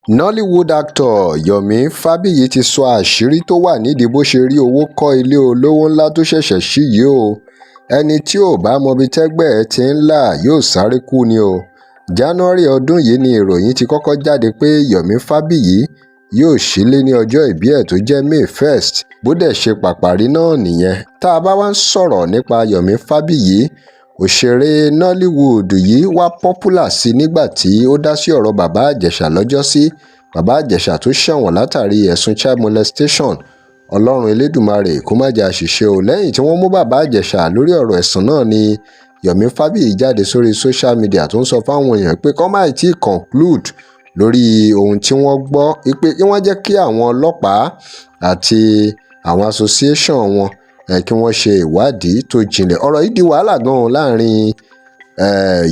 Nollywood actor Yomi Fabiyi ti sọ àṣírí tó wà nídìí bó ṣe rí owó kọ́ ilé olówó ńlá tó ṣẹ̀ṣẹ̀ ṣí yìí o. Ẹni tí ò bá mọbi tẹ́gbẹ́ ẹ̀ ti ń là yóò sáré kú ni o. January ọdún yìí ni ìròyìn ti kọ́kọ́ jáde pé Yomi Fabiyi yóò ṣílé ní ọjọ́ ìbí ẹ̀ tó jẹ́ May 1st. Bó dẹ̀ ṣe pàpàrí náà nìyẹn. Tá a bá wá ń sọ̀rọ̀ nípa Yomi Fabiyi, òṣèré Nollywood yìí wá popular sí nígbà tí ó dá sí ọ̀rọ̀ bàbá Ìjẹ̀ṣà lọ́jọ́sí. Bàbá Ìjẹ̀ṣà tó ṣẹ̀wọ̀n látàrí ẹ̀sùn child molestation. Ọlọ́run Elédùmarè kó má jẹ́ àṣìṣe o. Lẹ́yìn tí wọ́n mú bàbá Ìjẹ̀ṣà lórí ọ̀rọ̀ ẹ̀sùn náà ni Yomi Fabiyi jáde sórí social media tó ń sọ fáwọn èèyàn pé kó má tí conclude lórí ohun tí wọ́n gbọ́, pé kí wọ́n jẹ́ kí àwọn ọlọ́pàá àti àwọn association wọn kí wọ́n ṣe ìwádìí tó jinlẹ̀. Ọ̀rọ̀ yìí di wàhálà gan-an láàrin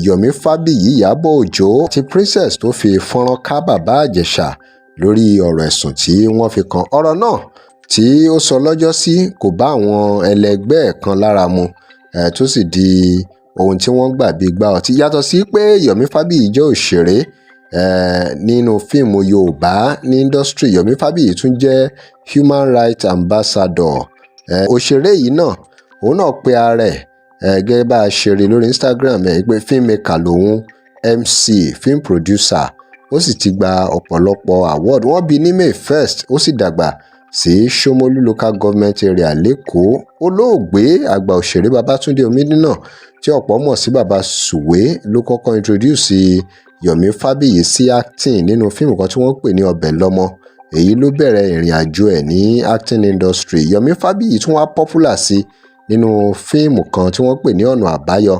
Yomi Fabiyi, Ìyábọ̀ Òjó àti Princess tó fi fọ́nrán ká bàbá Ìjẹ̀ṣà lórí ọ̀rọ̀ ẹ̀sùn tí wọ́n fi kàn. Ọ̀rọ̀ náà tí ó sọ lọ́jọ́sí kò bá àwọn ẹlẹgbẹ́ ẹ̀ kan lára mu, tó sì di ohun tí wọ́n gbà bí gbá ọtí. Yàtọ̀ sí pé Yomi Fabiyi jẹ́ òṣèré nínú fíìmù Yorùbá ní industry, Yomi Fabiyi tún jẹ́ human rights ambassador. Òṣèré yìí náà, òun náà pe ara ẹ̀ gẹ́gẹ́ bá a ṣe rí lórí Instagram ẹ̀ pé filmmaker lòun, MC, film producer. Ó sì ti gba ọ̀pọ̀lọpọ̀ award. Wọ́n bí ní May 1st, ó sì dàgbà sí Ṣómólú local government area lẹ́kọ̀ọ́. Olóògbé àgbà òṣèré Babátúndé Omídínà tí ọ̀pọ̀ mọ̀ sí Baba Sùwé ló kọ́kọ́ introduce Yomi Fabiyi sí acting nínú fíìmù kan tí wọ́n pè ní Ọbẹ̀ lọ́mọ. Èyí ló bẹ̀rẹ̀ ìrìn àjò ẹ̀ ní acting industry. Yomi Fabiyi tún wá popular sí nínú fíìmù kan tí wọ́n pè ní Ọ̀nà Àbáyọ.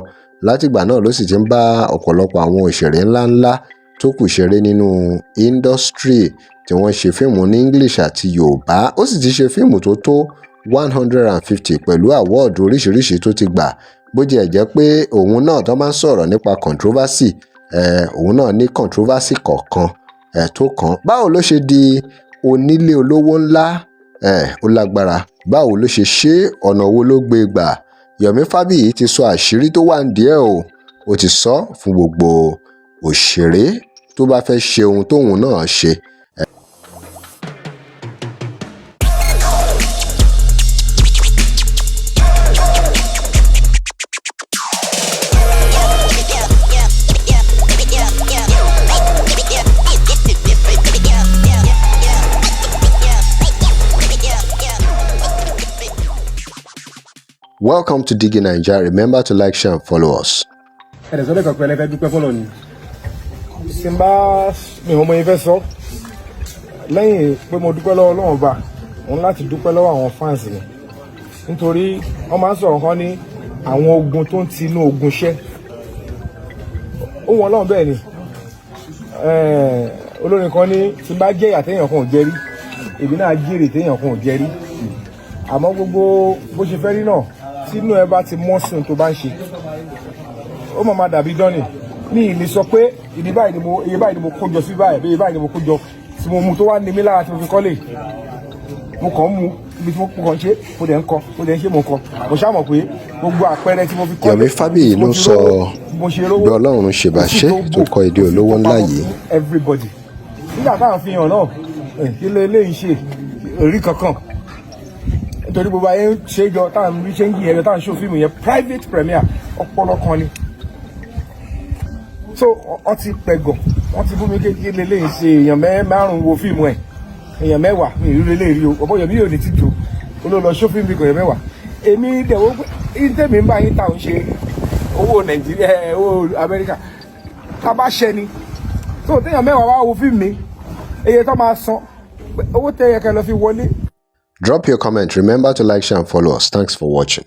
Látìgbà náà ló sì ti ń bá ọ̀pọ̀lọpọ̀ àwọn òṣèré ńláńlá tó kù ṣeré nínú industry tí wọ́n ṣe fíìmù ní English àti Yorùbá. Ó sì ti ṣe fíìmù tó tó 150 pẹ̀lú award oríṣiríṣi tó ti gbà. Bó jẹ́ jẹ́ pé òun náà tó máa ń sọ̀rọ̀ nípa controversy, òun náà ní controversy kọ̀ọ̀kan tó kàn. Báwo ló ṣe di onílé olówó ńlá? Ó lágbára. Báwo ló ṣe ṣe, ọ̀nà wo ló gbé gbà? Yomi Fabiyi ti sọ àṣírí tó wà nídìí ẹ̀ o. Ó ti sọ fún gbogbo òṣèré tó bá fẹ́ ṣe ohun tóun náà ṣe. Welcome to Digi Naija. Remember to like, share and follow us. Ẹ̀rẹ̀ sọ́dọ̀ kan pẹ̀lẹ́ fẹ́ dúpẹ́ fọ́lọ́ ni. Tí n bá mi ò mọ ifẹ́ sọ, lẹ́yìn pé mo dúpẹ́ lọ́wọ́ Ọlọ́run Ọba, òun láti dúpẹ́ lọ́wọ́ àwọn fans mi. Nítorí wọ́n máa ń sọ̀rọ̀ kan ní àwọn ogun tó ń ti inú ogun ṣẹ́. Ó wọn Ọlọ́run bẹ́ẹ̀ ni. Olórin kan ní tí n bá jẹ́ ìyà téèyàn kan ò jẹ rí, èmi náà jèrè téèyàn kan ò jẹ rí. Àmọ́ gbogbo bó ṣe fẹ́ rí náà, tínú ẹ bá ti mọ́ sí ohun tó bá ń ṣe, ó máa ma dàbí dánì. Mi ì lè sọ pé iye báyìí ni mo kó jọ sí báyìí, iye báyìí ni mo kó jọ tí mo mú tó wá ní mi lára tí mo fi kọ́lé. Mo kàn ń mu ibi tí mo kàn ṣe, mo dẹ̀ ń kọ, mo dẹ̀ ń ṣe mo kọ. Mo ṣá mọ̀ pé gbogbo àpẹẹrẹ tí mo fi kọ́lé. Yomi Fabiyi ló sọ bí Ọlọ́run ṣe bá ṣe tó kọ́ ilé olówó ńlá yìí. Everybody. Nígbà táwọn fi hàn náà, ilé eléyìí ṣe orí kankan. Nítorí gbogbo ayé ń ṣe jọ táwọn rí ṣe ń yí ẹ̀rọ táwọn ṣó fíìmù yẹn private premiere ọpọlọ kan ni. So wọ́n ti pẹ̀gọ̀, wọ́n ti bú mi kékeré lélẹ́yìn ṣe èèyàn márùn-ún wo fíìmù ẹ̀, èèyàn mẹ́wàá ní ìlú lélẹ́yìn rí o, ọ̀pọ̀ Yomi yóò ní tìjọ olóòlọ ṣó fíìmù bí kò yẹ mẹ́wàá. Èmi dẹ̀wọ́ tèmi ń bá yín táwọn ṣe owó Nàìjíríà, owó Amẹ́ríkà tá bá ṣẹ ni. So téèyàn mẹ́wàá wá wo fíìmù mi, iye tó máa san, owó tẹ́yẹ kẹ́ lọ fi wọlé. Drop your comment. Remember to like, share and follow us. Thanks for watching.